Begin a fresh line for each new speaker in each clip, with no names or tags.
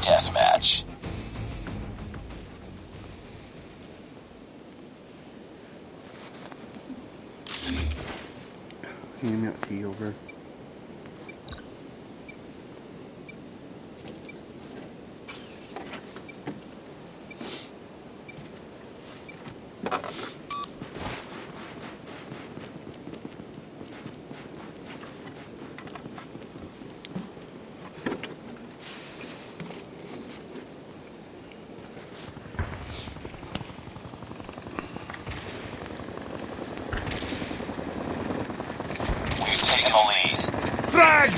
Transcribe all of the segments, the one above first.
deathmatch.
Hand me that key over.
We've taken the lead.
Frag!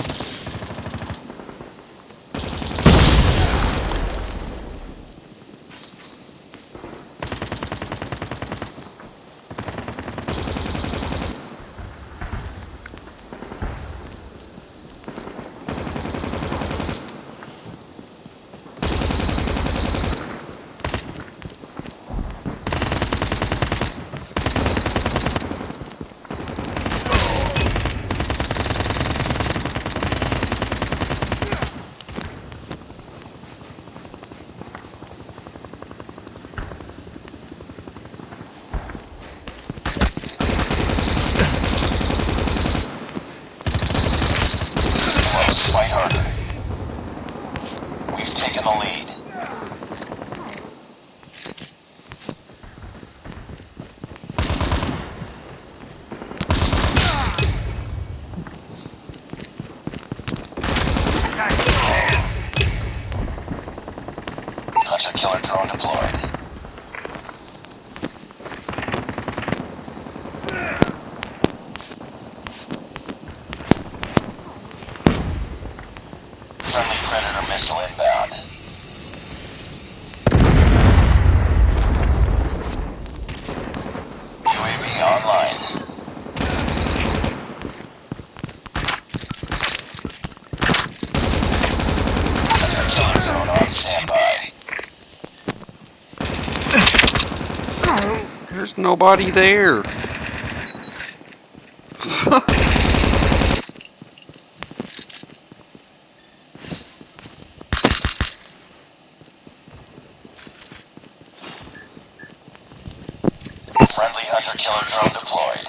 Fight harder. We've taken the lead. Hunter-killer drone deployed. Friendly Predator missile inbound. UAV online. Hunter-killer drone on standby.
There's nobody there.
Friendly hunter-killer drone deployed.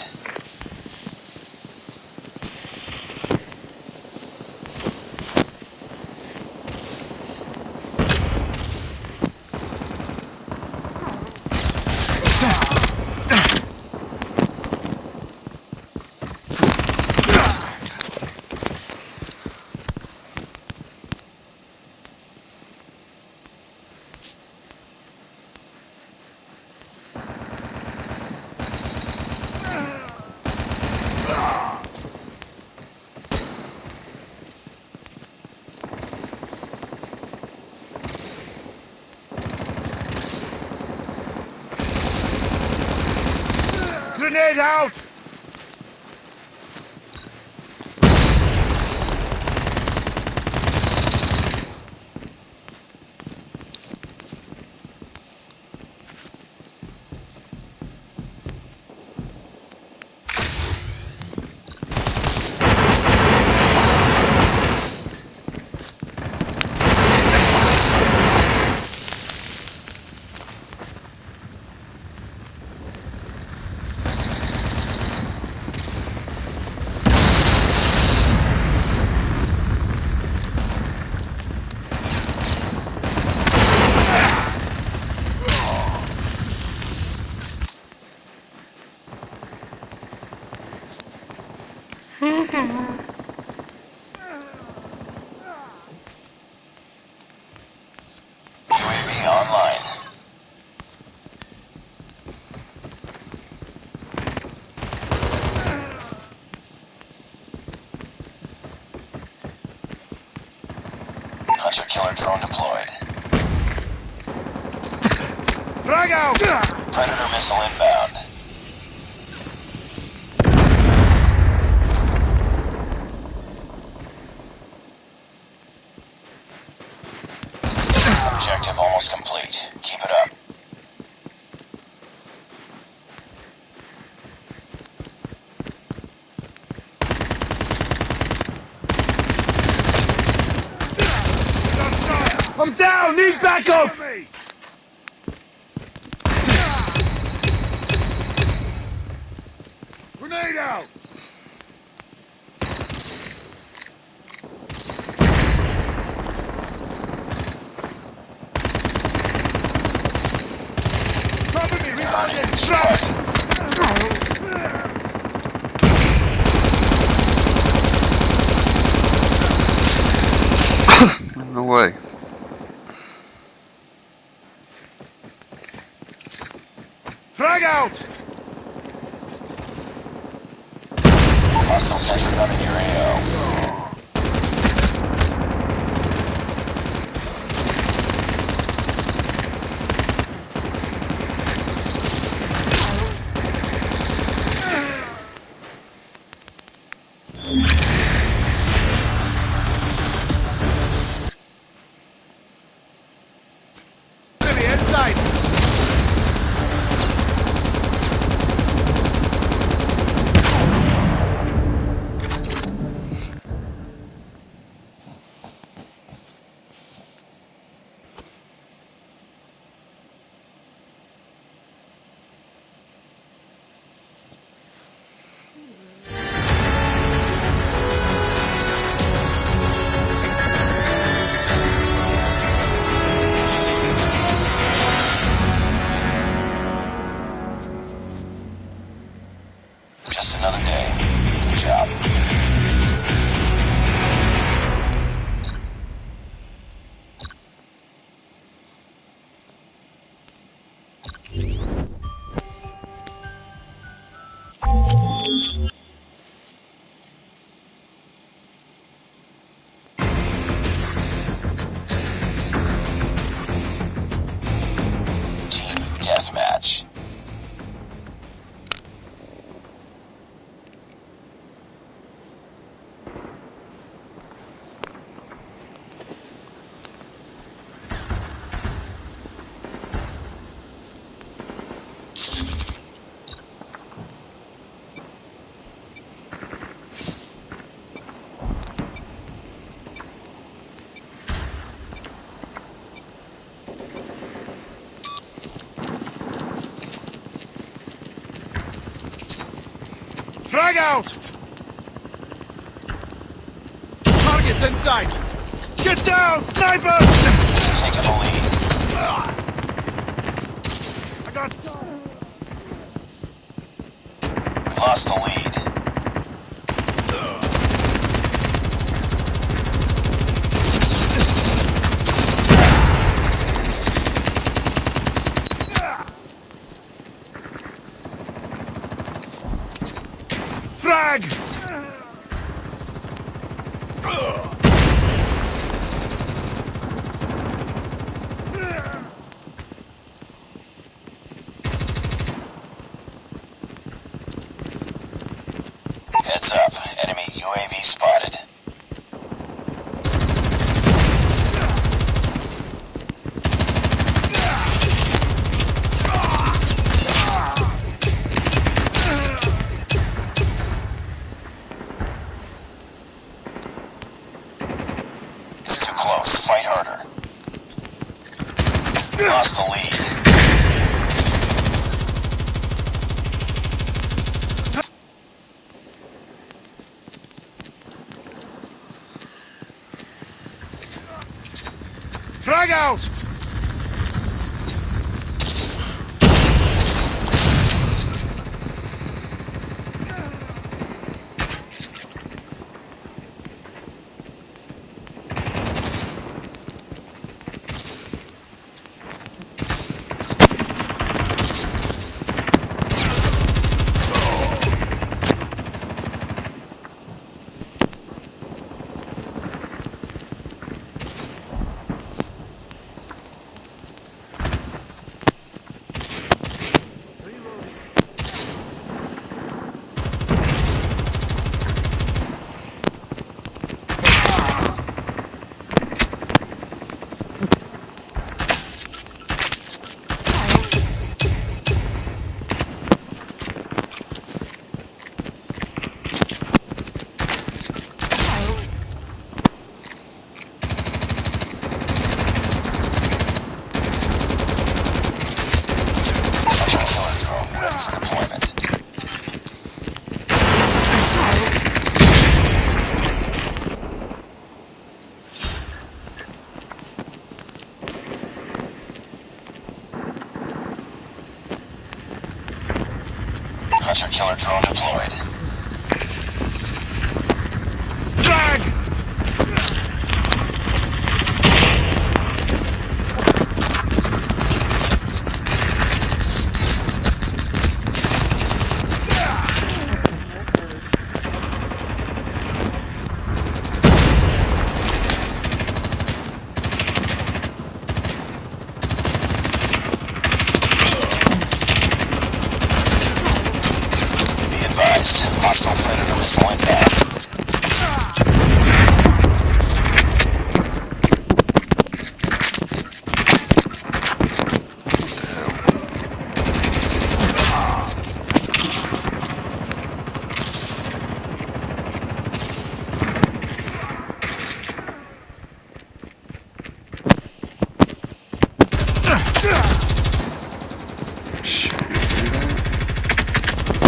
Grenade out! UAV online. Hunter-killer drone deployed. Frag out!
Predator missile inbound. Objective almost complete. Keep it up.
Fire! I'm down! Need backup! Grenade out! Cover me! Reloading!
No way.
Frag out!
Hostile sentry gun in your AO.
Enemy inside!
Just another day. Good job. Team deathmatch.
Frag out! Target's in sight! Get down, sniper!
Taking the lead.
I got...
We lost the lead.
Frag!
Heads up. Enemy UAV spotted. It's too close. Fight harder. Lost the lead.
Frag out!
Hunter-killer drone deployed.
Drag!
Be advised, hostile predator missile inbound.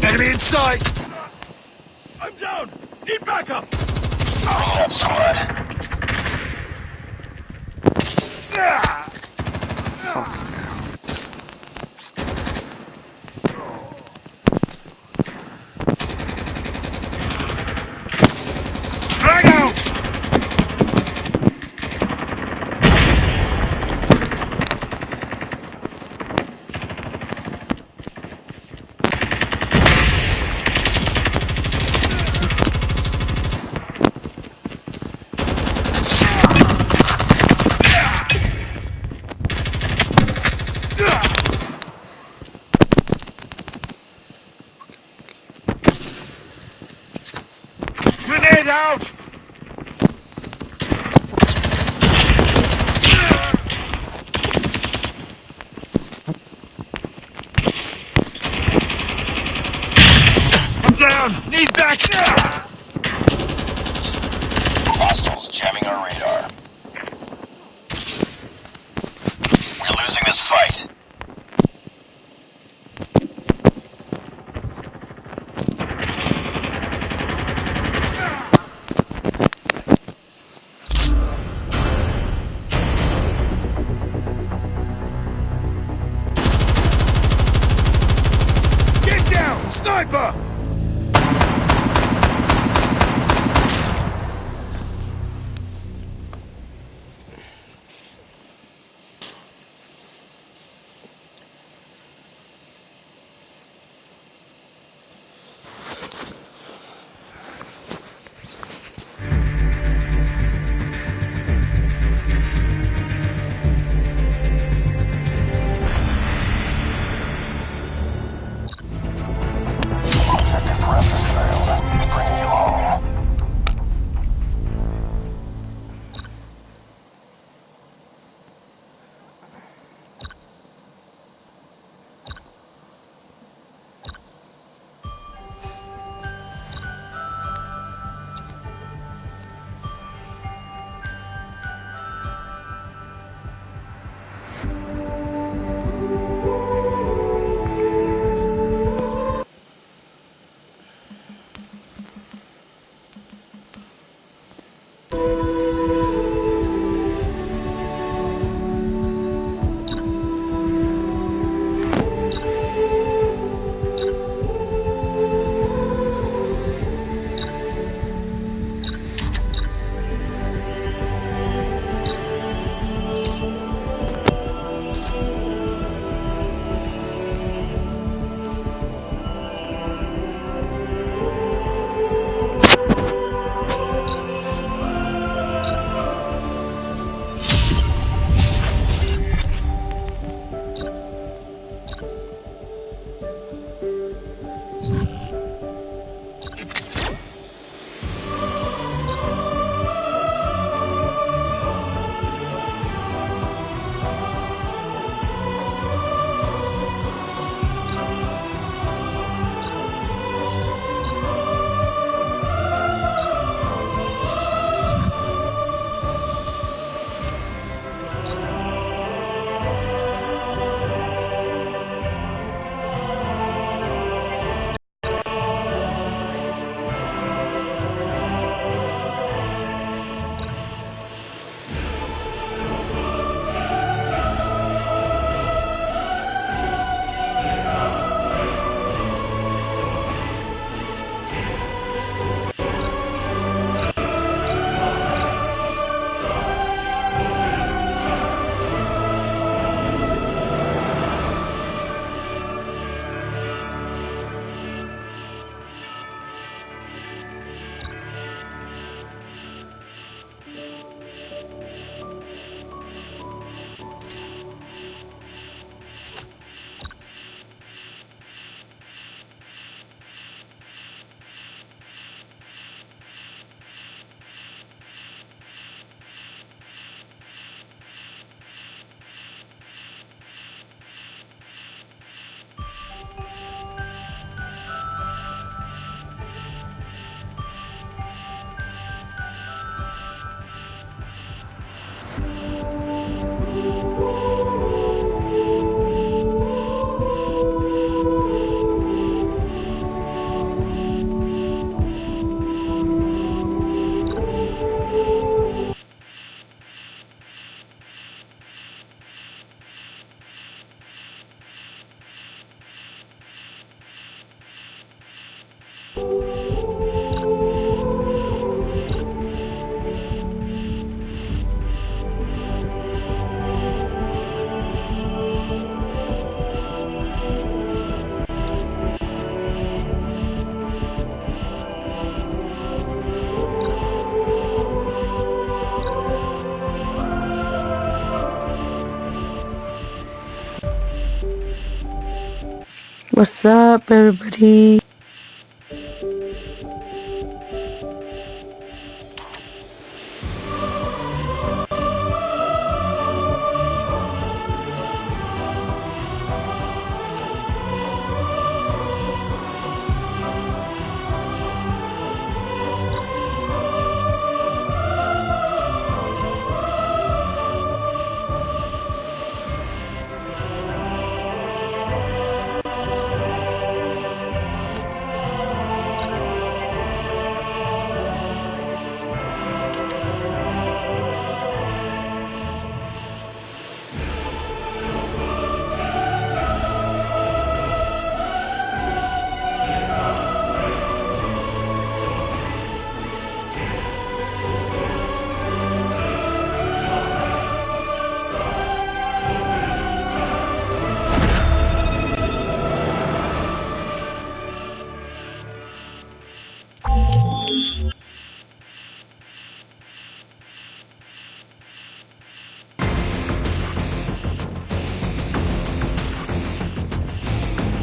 Enemy in sight! I'm down! Need backup!
Bring it up, squad.
Drag out! Grenade out! I'm down! Need back!
Hostiles jamming our radar. We're losing this fight.
Get down! Sniper!
What's up, everybody?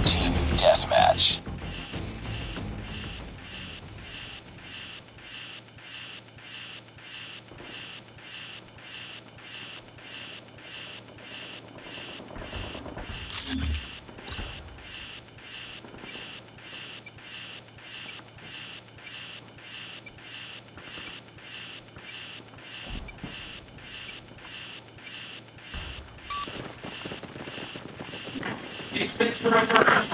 Team deathmatch.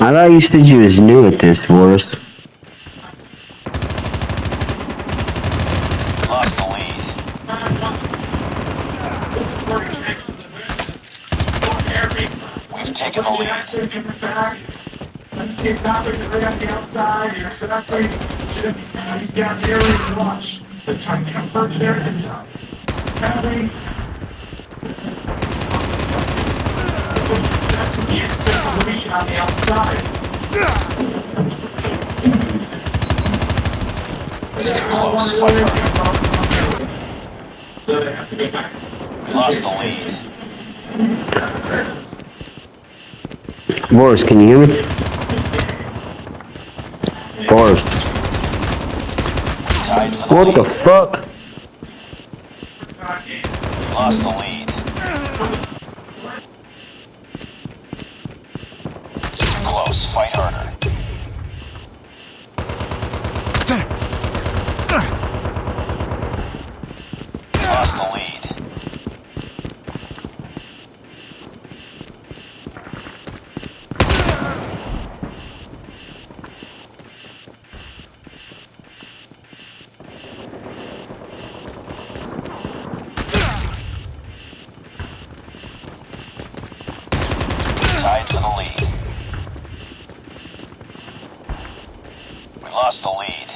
I thought you said you was new at this, Forrest.
Lost the lead. We've taken the lead. It's too close. Fight harder. We lost the lead.
Forrest, can you hear me? Forrest.
Tied for the
What
lead.
the fuck?
We lost the lead. It's too close. Fight harder. We lost the lead. Tied for the lead. We lost the lead.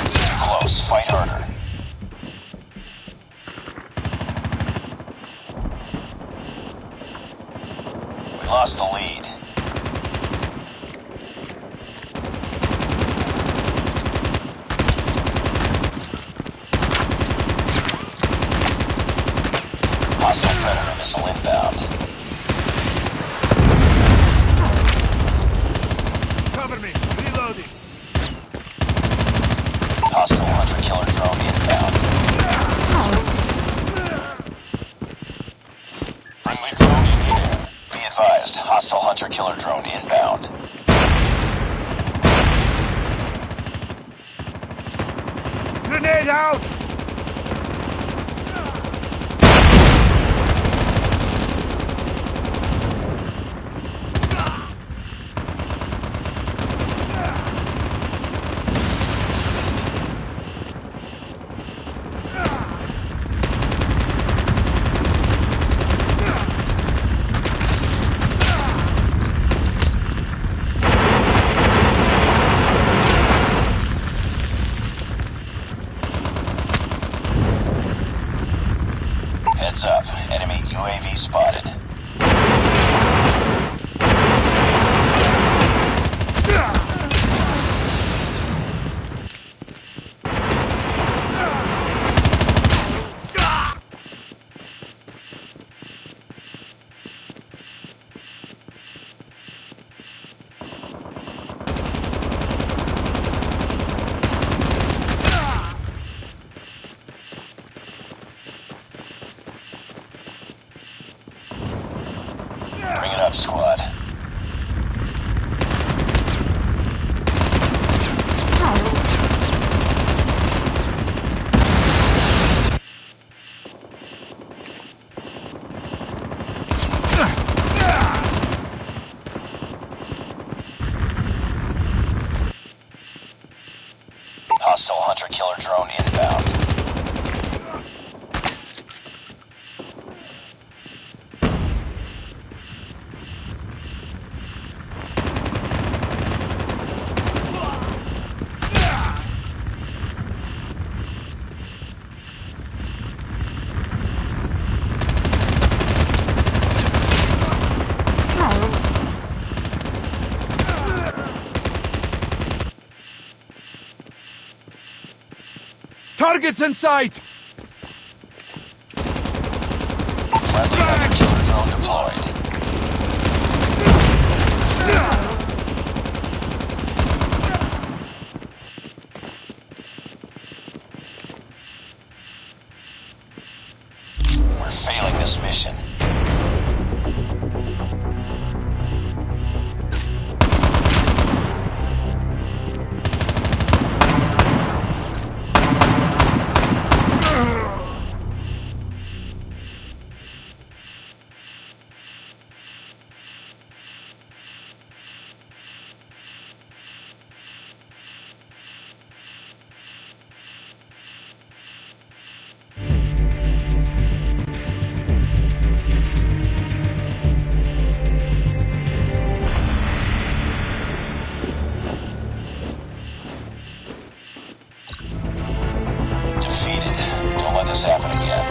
It's too close. Fight harder. We lost the lead. Hostile predator missile inbound.
Cover me. Reloading.
Hostile hunter-killer drone inbound. Friendly drone in the air. Be advised, hostile hunter-killer drone inbound.
Grenade out!
Heads up. Enemy UAV spotted. it up, squad. Hostile hunter-killer drone inbound.
Targets in sight!
Friendly hunter-killer drone deployed. We're failing this mission. Defeated. Don't let this happen again.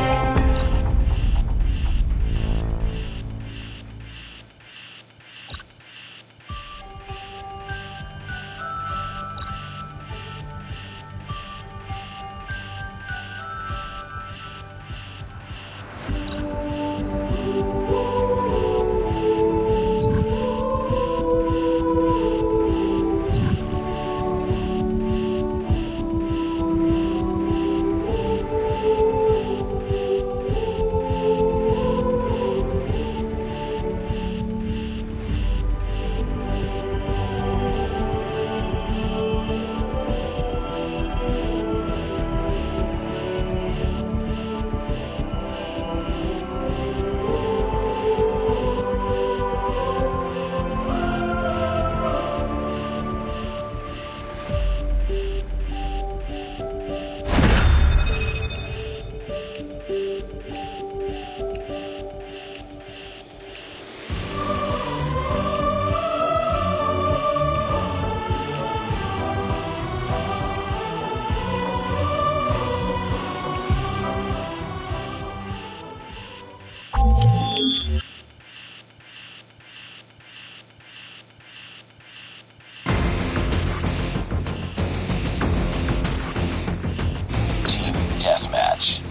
Team deathmatch.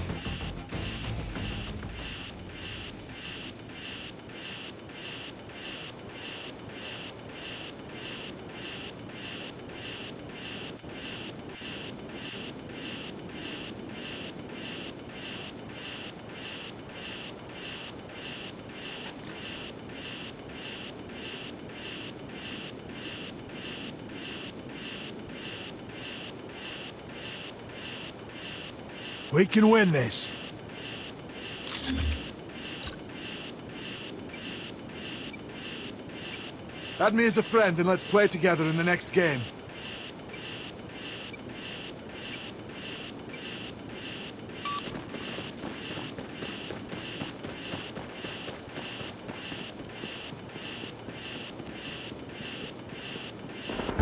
We can win this. Add me as a friend and let's play together in the next game.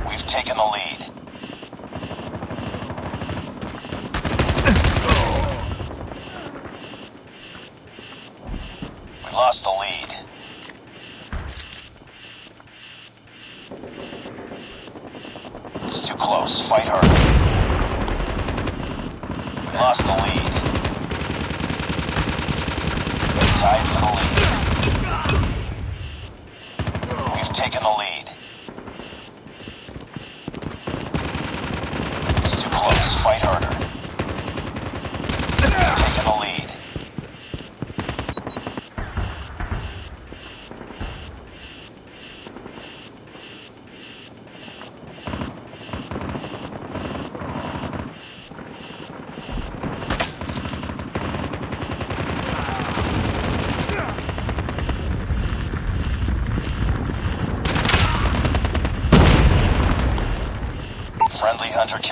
We've taken the lead. We lost the lead. It's too close. Fight harder. We lost the lead. We're tied for the lead. We've taken the lead. It's too close. Fight harder. We've taken the lead.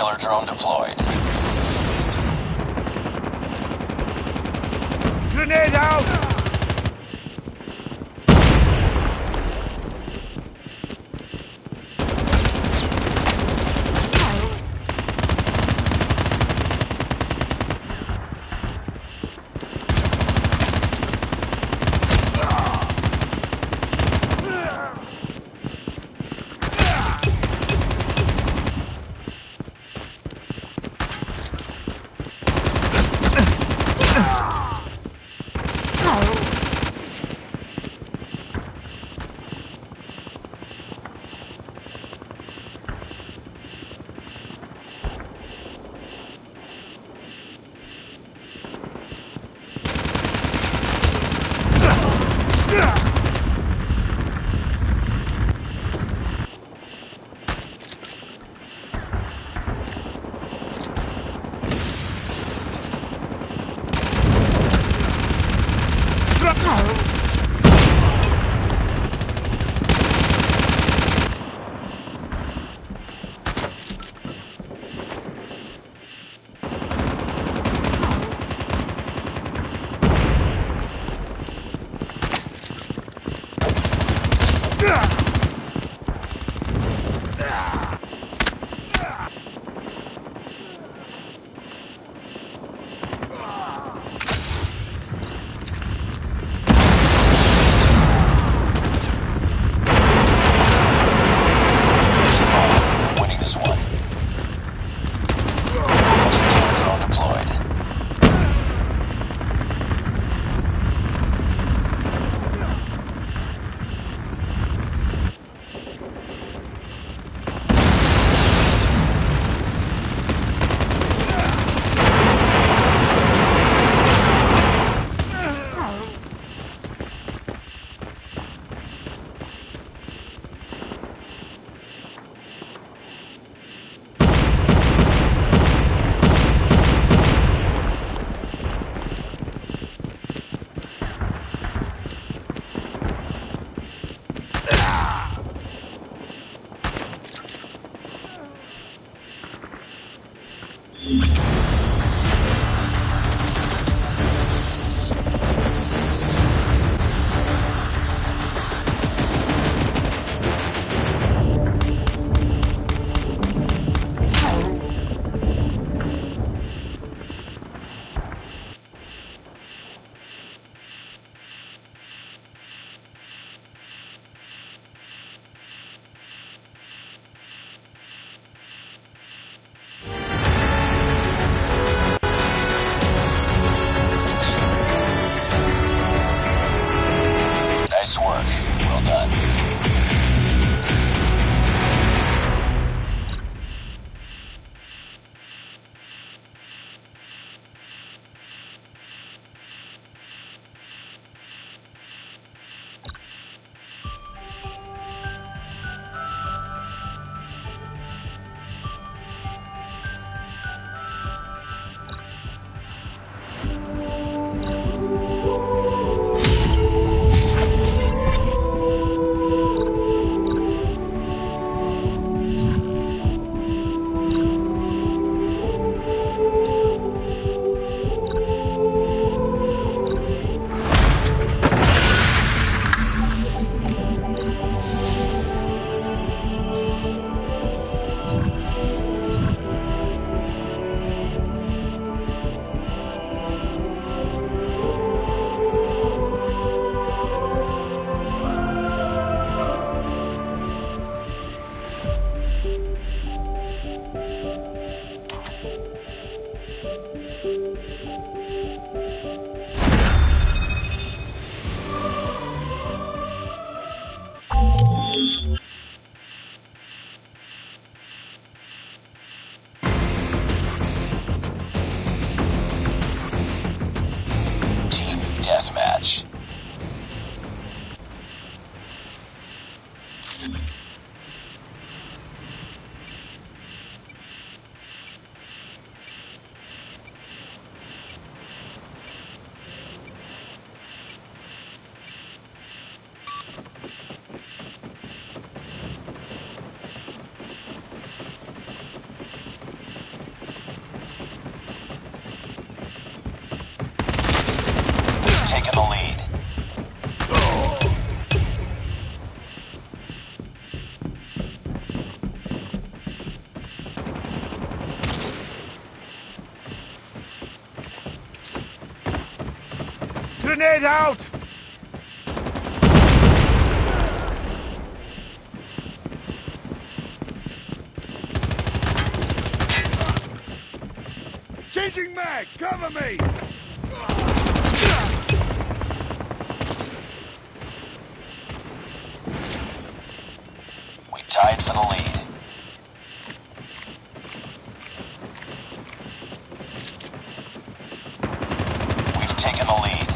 killer drone deployed.
Grenade out!
Winning this one. Killer drone deployed. Nice work. Well done. Team deathmatch.
Grenade out! Changing mag! Cover me!
We tied for the lead. We've taken the lead.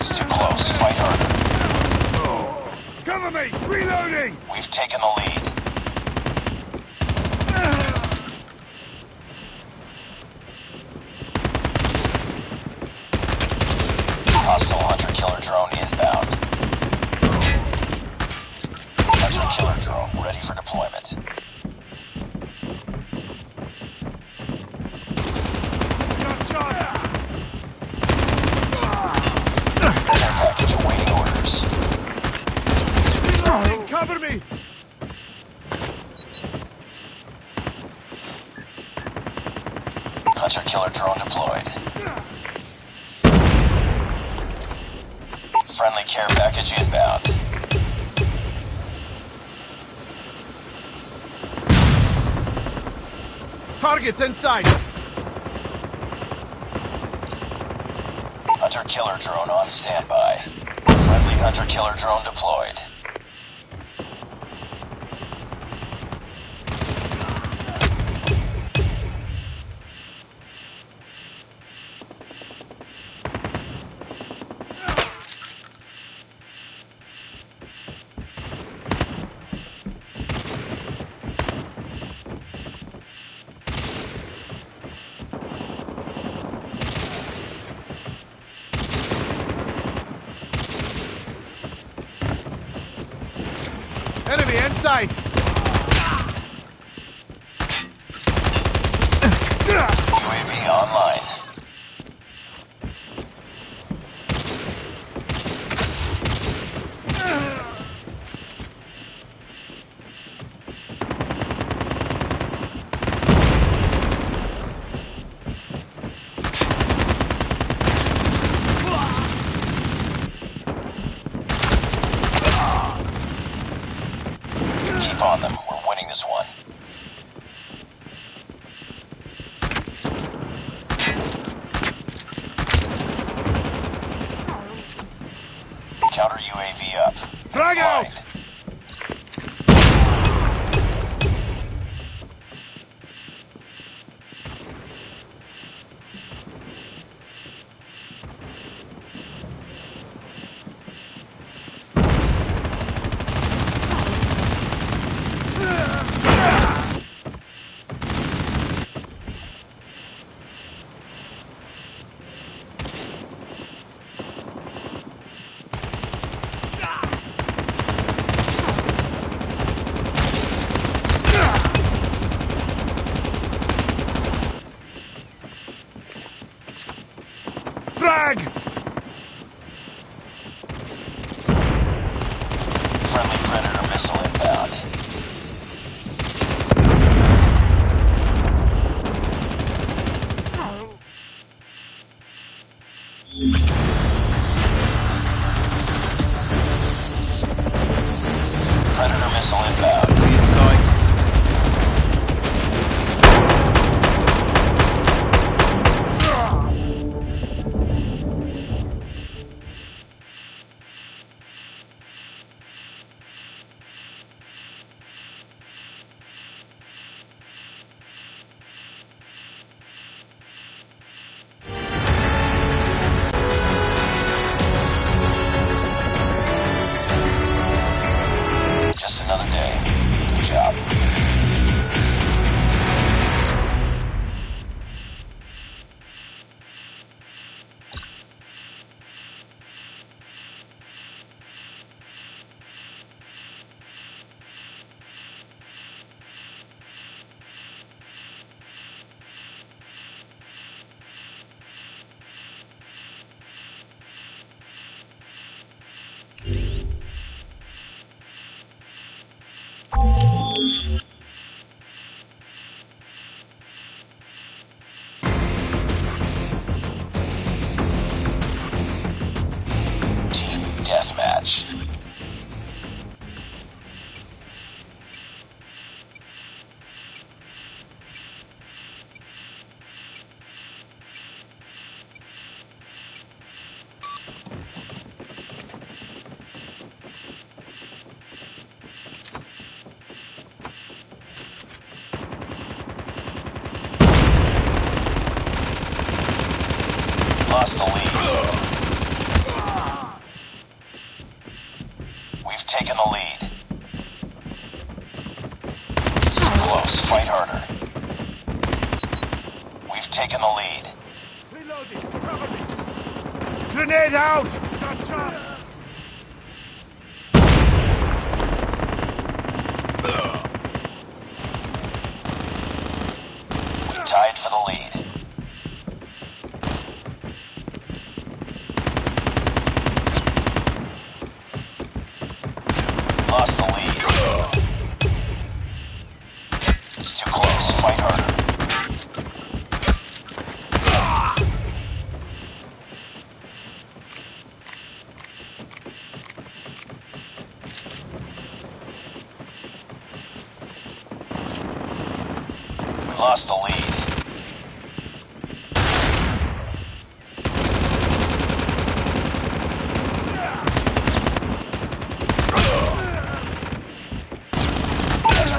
It's too close. Fight harder.
Cover me! Reloading!
We've taken the lead. Hostile hunter-killer drone inbound. Hunter-killer drone ready for deployment.
Got shot!
Care package awaiting orders.
Reloading! Cover me!
Hunter-killer drone deployed. Friendly care package inbound.
Targets in sight!
Hunter-killer drone on standby. Friendly hunter-killer drone deployed.
Enemy in sight!
UAV online. Keep on them. We're winning this one. Counter UAV up.
Frag out!
Deployed.
Frag!
Friendly Predator missile inbound. Predator missile inbound.
In sight!
lost the lead. We've taken the lead. It's too close. Fight harder. We've taken the lead.
Reloading. Cover me. Grenade out! Got shot!
We tied for the lead. Lost the lead. It's too close. Fight harder. We lost the lead.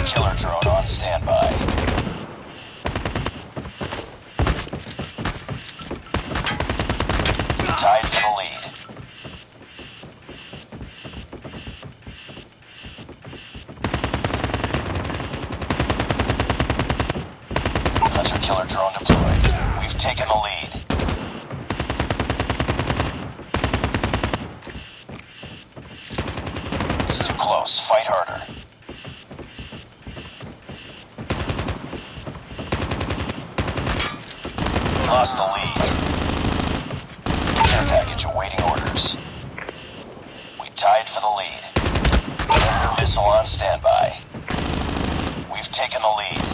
Killer drone on standby. We tied for the lead. Hunter killer drone deployed. We've taken the lead. It's too close. Fight harder. Lost the lead. Care package awaiting orders. We tied for the lead. Predator missile on standby. We've taken the lead.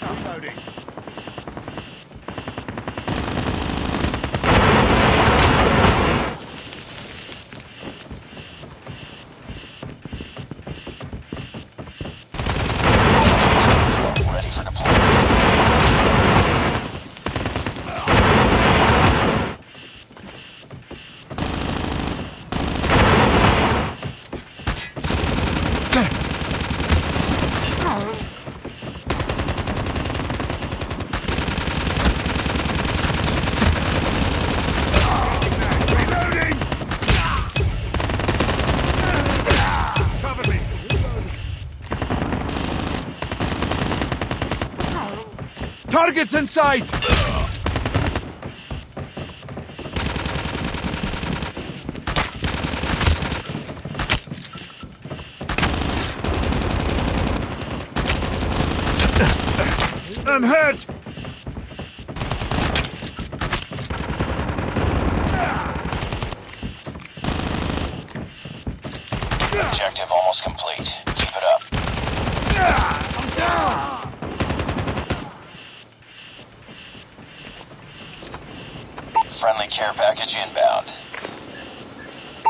Reloading.
Ready for deployment.
Targets in sight! I'm hurt!
Objective almost complete. Keep it up.
I'm down!
Friendly care package inbound.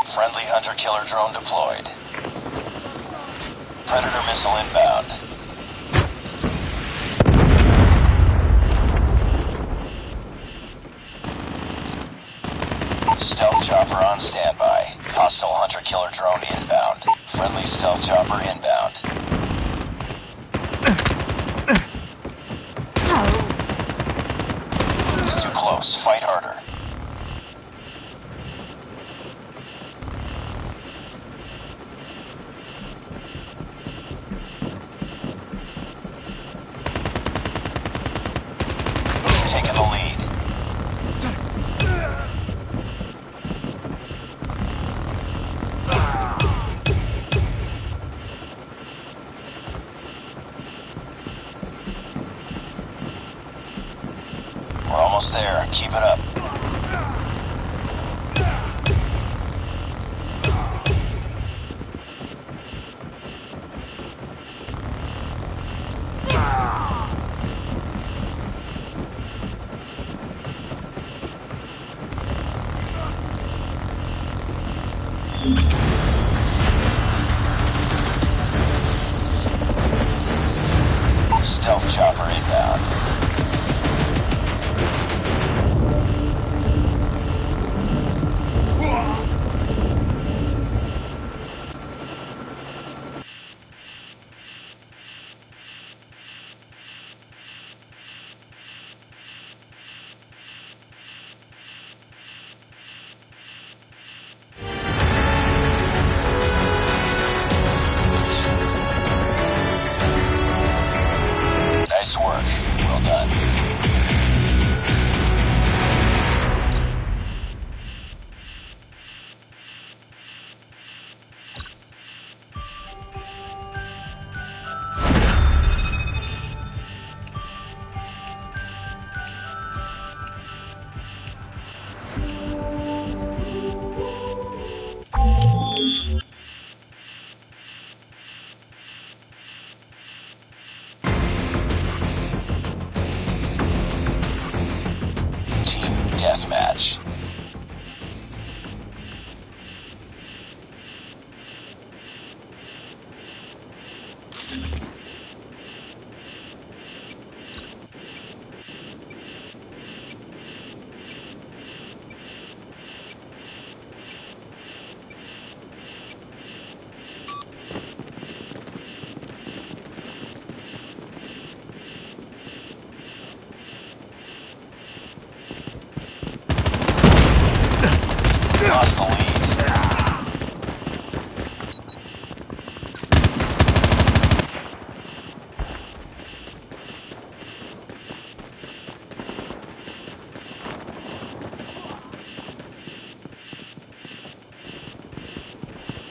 Friendly hunter-killer drone deployed. Predator missile inbound. Stealth chopper on standby. Hostile hunter-killer drone inbound. Friendly stealth chopper inbound. It's too close. Fight harder. Taking the lead. We're almost there. Keep it up. Stealth chopper inbound. Nice work. Well done. Team deathmatch. Lost the lead.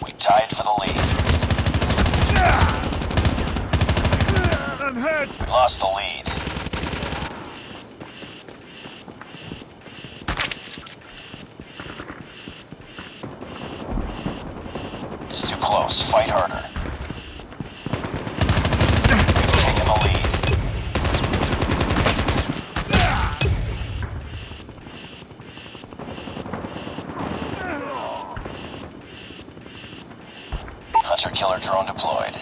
We tied for the lead.
I'm hurt.
We lost the lead. It's too close. Fight harder. We've taken the lead. Hunter-killer drone deployed.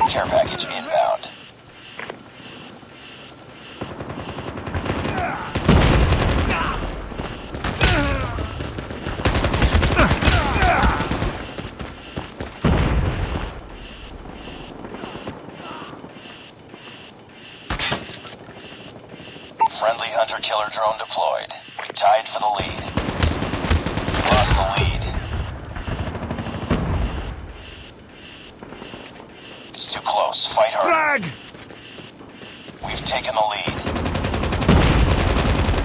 Care package inbound. Friendly hunter-killer drone deployed. We tied for the lead. Lost the lead. It's too close. Fight hard.
Flag!
We've taken the lead.